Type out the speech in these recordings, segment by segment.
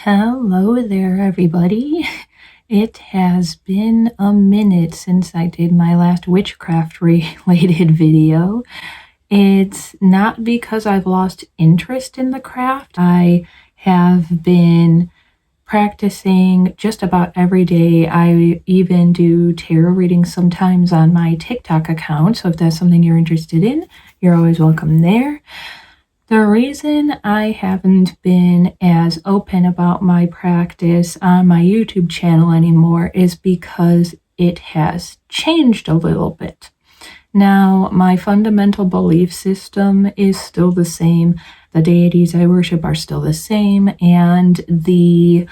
Hello there, everybody. It has been a minute since I did my last witchcraft-related video. It's not because I've lost interest in the craft. I have been practicing just about every day. I even do tarot readings sometimes on my TikTok account, so if that's something you're interested in, you're always welcome there. The reason I haven't been as open about my practice on my YouTube channel anymore is because it has changed a little bit. Now, my fundamental belief system is still the same. The deities I worship are still the same, and the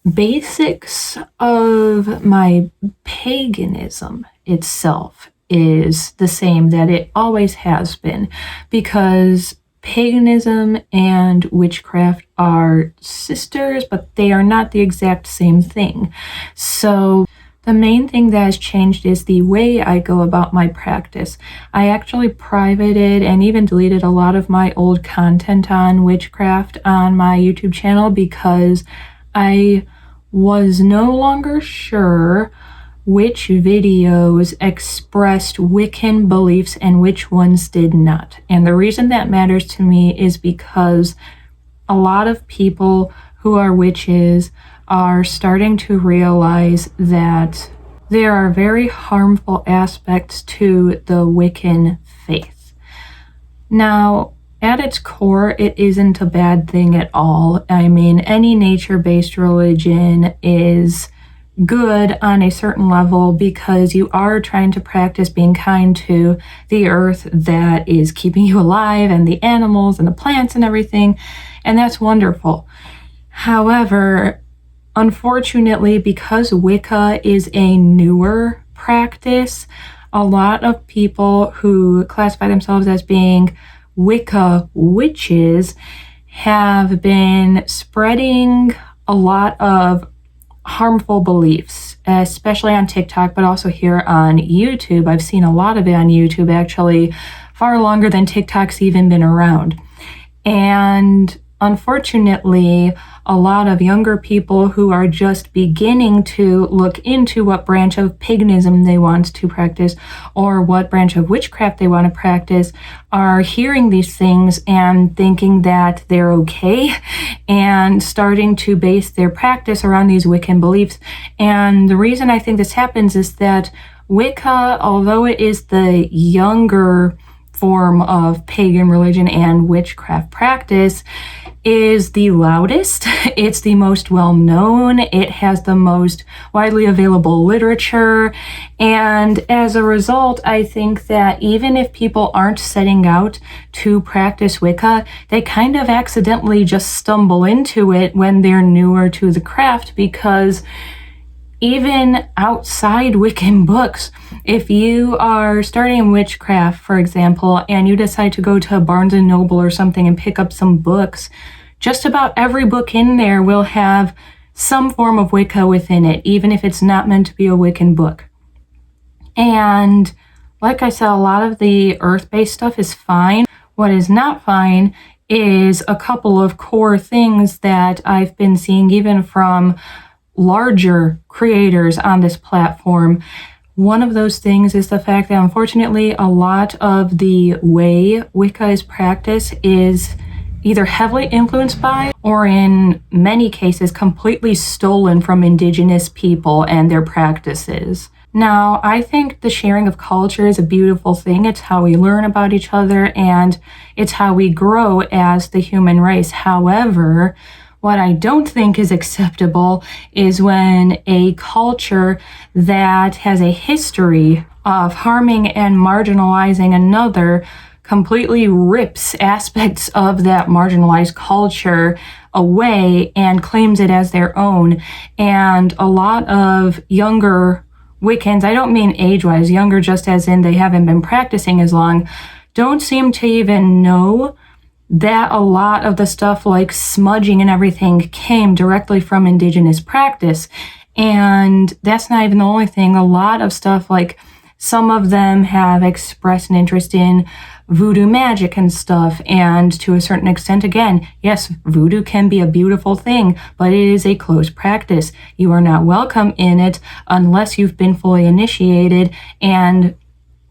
basics of my paganism itself is the same that it always has been, because paganism and witchcraft are sisters, but they are not the exact same thing. So the main thing that has changed is the way I go about my practice. I actually privated and even deleted a lot of my old content on witchcraft on my YouTube channel because I was no longer sure which videos expressed Wiccan beliefs and which ones did not. And the reason that matters to me is because a lot of people who are witches are starting to realize that there are very harmful aspects to the Wiccan faith. Now, at its core, it isn't a bad thing at all. I mean, any nature-based religion is good on a certain level because you are trying to practice being kind to the earth that is keeping you alive and the animals and the plants and everything, and that's wonderful. However, unfortunately, because Wicca is a newer practice, a lot of people who classify themselves as being Wicca witches have been spreading a lot of harmful beliefs, especially on TikTok, but also here on YouTube. I've seen a lot of it on YouTube, actually, far longer than TikTok's even been around. And unfortunately, a lot of younger people who are just beginning to look into what branch of paganism they want to practice or what branch of witchcraft they want to practice are hearing these things and thinking that they're okay and starting to base their practice around these Wiccan beliefs. And the reason I think this happens is that Wicca, although it is the younger form of pagan religion and witchcraft practice, is the loudest, it's the most well-known, it has the most widely available literature, and as a result, I think that even if people aren't setting out to practice Wicca, they kind of accidentally just stumble into it when they're newer to the craft, because even outside Wiccan books, if you are starting witchcraft, for example, and you decide to go to Barnes & Noble or something and pick up some books, just about every book in there will have some form of Wicca within it, even if it's not meant to be a Wiccan book. And like I said, a lot of the earth-based stuff is fine. What is not fine is a couple of core things that I've been seeing even from larger creators on this platform. One of those things is the fact that unfortunately a lot of the way Wicca is practiced is either heavily influenced by or in many cases completely stolen from indigenous people and their practices. Now, I think the sharing of culture is a beautiful thing. It's how we learn about each other and it's how we grow as the human race. However, what I don't think is acceptable is when a culture that has a history of harming and marginalizing another completely rips aspects of that marginalized culture away and claims it as their own. And a lot of younger Wiccans, I don't mean age-wise, younger just as in they haven't been practicing as long, don't seem to even know that a lot of the stuff like smudging and everything came directly from indigenous practice. And that's not even the only thing. A lot of stuff like some of them have expressed an interest in voodoo magic and stuff. And to a certain extent, again, yes, voodoo can be a beautiful thing, but it is a closed practice. You are not welcome in it unless you've been fully initiated, and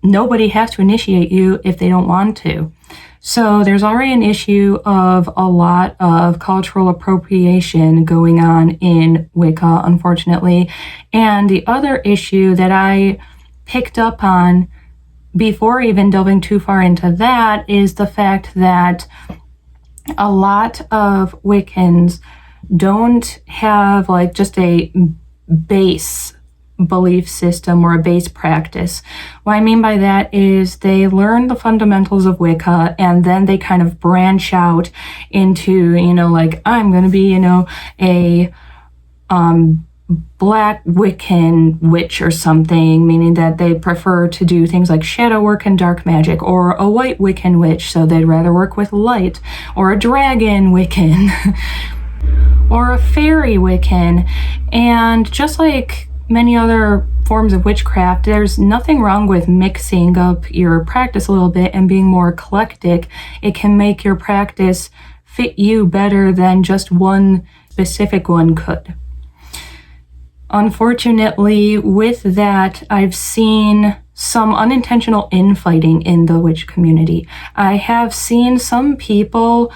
nobody has to initiate you if they don't want to. So there's already an issue of a lot of cultural appropriation going on in Wicca, unfortunately. And the other issue that I picked up on before even delving too far into that is the fact that a lot of Wiccans don't have like just a base belief system or a base practice. What I mean by that is they learn the fundamentals of Wicca and then they kind of branch out into, like, I'm going to be, a black Wiccan witch or something, meaning that they prefer to do things like shadow work and dark magic, or a white Wiccan witch, so they'd rather work with light, or a dragon Wiccan, or a fairy Wiccan. And just like many other forms of witchcraft, there's nothing wrong with mixing up your practice a little bit and being more eclectic. It can make your practice fit you better than just one specific one could. Unfortunately, with that, I've seen some unintentional infighting in the witch community. I have seen some people,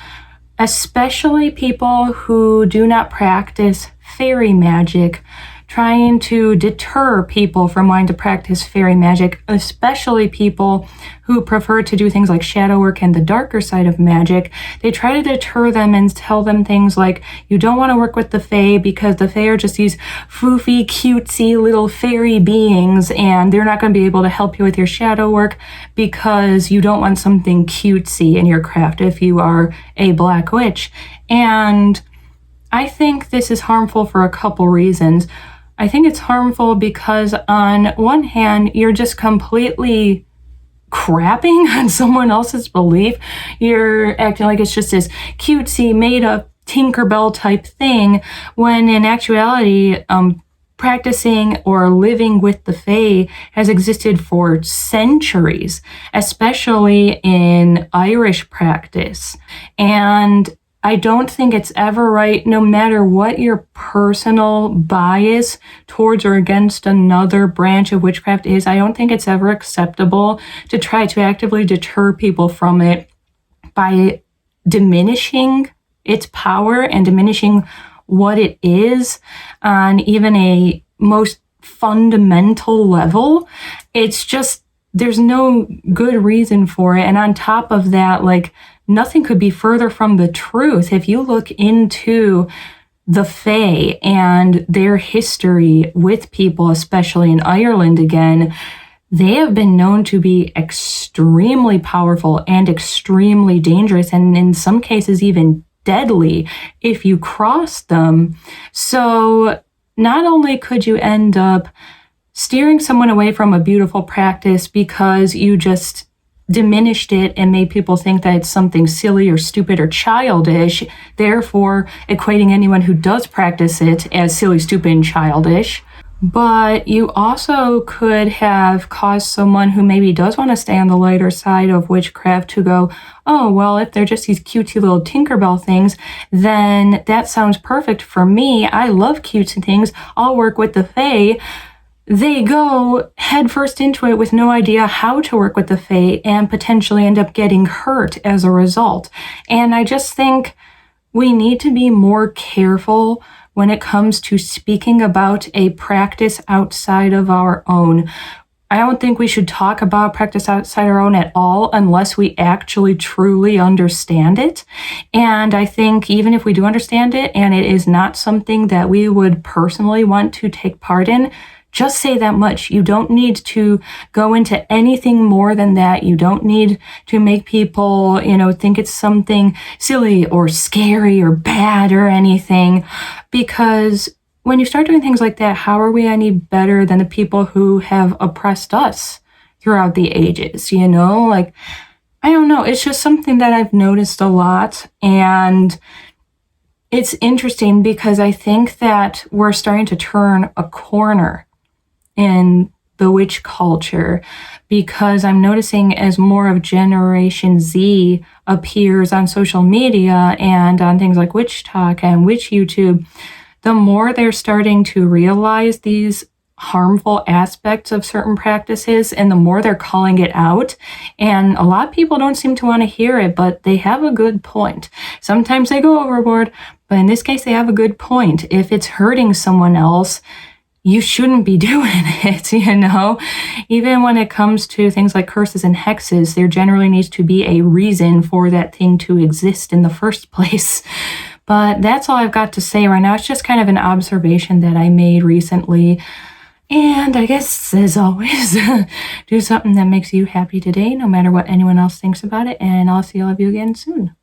especially people who do not practice fairy magic, trying to deter people from wanting to practice fairy magic, especially people who prefer to do things like shadow work and the darker side of magic. They try to deter them and tell them things like, you don't want to work with the fae because the fae are just these foofy, cutesy little fairy beings, and they're not going to be able to help you with your shadow work because you don't want something cutesy in your craft if you are a black witch. And I think this is harmful for a couple reasons. I think it's harmful because on one hand, you're just completely crapping on someone else's belief. You're acting like it's just this cutesy, made-up Tinkerbell type thing, when in actuality, practicing or living with the fae has existed for centuries, especially in Irish practice. And I don't think it's ever right, no matter what your personal bias towards or against another branch of witchcraft is, I don't think it's ever acceptable to try to actively deter people from it by diminishing its power and diminishing what it is on even a most fundamental level. It's just, there's no good reason for it. And on top of that, like, nothing could be further from the truth. If you look into the Fae and their history with people, especially in Ireland again, they have been known to be extremely powerful and extremely dangerous, and in some cases even deadly if you cross them. So not only could you end up steering someone away from a beautiful practice because you just diminished it and made people think that it's something silly or stupid or childish, therefore equating anyone who does practice it as silly, stupid, and childish. But you also could have caused someone who maybe does want to stay on the lighter side of witchcraft to go, oh, well, if they're just these cutesy little Tinkerbell things, then that sounds perfect for me. I love cutesy things. I'll work with the fae. They go headfirst into it with no idea how to work with the fae and potentially end up getting hurt as a result. And I just think we need to be more careful when it comes to speaking about a practice outside of our own. I don't think we should talk about practice outside our own at all unless we actually truly understand it. And I think even if we do understand it and it is not something that we would personally want to take part in, just say that much. You don't need to go into anything more than that. You don't need to make people, think it's something silly or scary or bad or anything. Because when you start doing things like that, how are we any better than the people who have oppressed us throughout the ages? I don't know. It's just something that I've noticed a lot. And it's interesting because I think that we're starting to turn a corner in the witch culture, because I'm noticing as more of Generation Z appears on social media and on things like Witch Talk and Witch YouTube, the more they're starting to realize these harmful aspects of certain practices, and the more they're calling it out. And a lot of people don't seem to want to hear it, but they have a good point. Sometimes they go overboard, but in this case, they have a good point. If it's hurting someone else, you shouldn't be doing it, you know? Even when it comes to things like curses and hexes, there generally needs to be a reason for that thing to exist in the first place. But that's all I've got to say right now. It's just kind of an observation that I made recently. And I guess, as always, do something that makes you happy today, no matter what anyone else thinks about it. And I'll see all of you again soon.